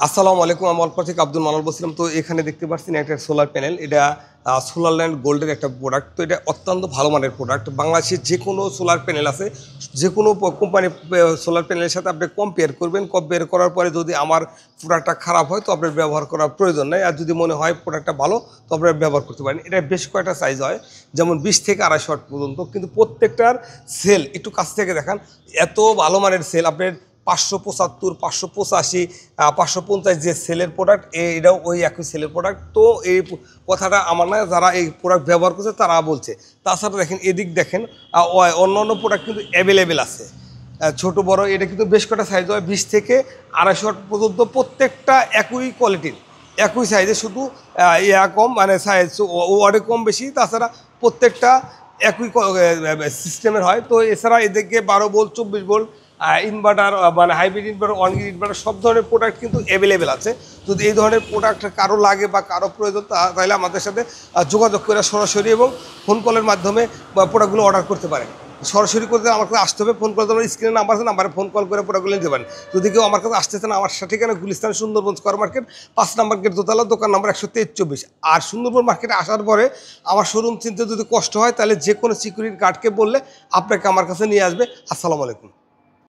আসসালামু আলাইকুম। আমি অল্প থেকে আব্দুল মানাল বলছিলাম। তো এখানে দেখতে পাচ্ছেন একটা সোলার প্যানেল। এটা সোলারল্যান্ড গোল্ডের একটা প্রোডাক্ট। তো এটা অত্যন্ত ভালো মানের প্রোডাক্ট। বাংলাদেশের যে কোনো সোলার প্যানেল আছে, যে কোনো কোম্পানি সোলার প্যানেলের সাথে আপনি কম্পেয়ার করবেন। কম্পেয়ার করার পরে যদি আমার প্রোডাক্টটা খারাপ হয় তো আপনার ব্যবহার করার প্রয়োজন নেই। আর যদি মনে হয় প্রোডাক্টটা ভালো তো আপনারা ব্যবহার করতে পারেন। এটা বেশ কয়েকটা সাইজ হয়, যেমন 20 থেকে 250 ওয়াট পর্যন্ত। কিন্তু প্রত্যেকটার সেল একটু কাছ থেকে দেখান, এত ভালো মানের সেল। আপনার 575, 585, 550 যে সেলের প্রোডাক্ট, এটাও ওই একই সেলের প্রোডাক্ট। তো এই কথাটা আমার না, যারা এই প্রোডাক্ট ব্যবহার করছে তারা বলছে। তাছাড়া দেখেন, এদিক দেখেন, অন্য অন্য প্রোডাক্ট কিন্তু অ্যাভেলেবেল আছে, ছোট বড়। এটা কিন্তু বেশ কটা সাইজ হয়, 20 থেকে 250 ওয়াট পর্যন্ত। প্রত্যেকটা একই কোয়ালিটির, একই সাইজে, শুধু ইয়া কম, মানে সাইজ ওয়ার্ডে কম বেশি। তাছাড়া প্রত্যেকটা একই সিস্টেমের হয়। তো এছাড়া এদিকে 12 ভোল্ট, 24 ভোল্ট ইনভার্টার, মানে hybrid inverter, on grid inverter, সব ধরনের প্রোডাক্ট কিন্তু অ্যাভেলেবেল আছে। যদি এই ধরনের প্রোডাক্ট কারো লাগে বা কারো প্রয়োজন, তাহলে আমাদের সাথে যোগাযোগ করে সরাসরি এবং ফোন কলের মাধ্যমে প্রোডাক্টগুলো অর্ডার করতে পারেন। সরাসরি করতে আমার কাছে আসতে হবে। ফোন করতে আমার স্ক্রিনে নাম্বার আছে, নাম্বারে ফোন কল করে প্রোডাক্টগুলো নিতে পারেন। যদি কেউ আমার কাছে আসতে চান, আমার ঠিকানা গুলিস্তান সুন্দরবন স্কয়ার মার্কেট, 5 নম্বর গেট, দোতলা, দোকান নাম্বার 123। আর সুন্দরবন মার্কেটে আসার পরে আমার শোরুম চিনতে যদি কষ্ট হয়, তাহলে যে কোনো সিকিউরিটি গার্ডকে বললে আপনাকে আমার কাছে নিয়ে আসবে। আসসালামু আলাইকুম।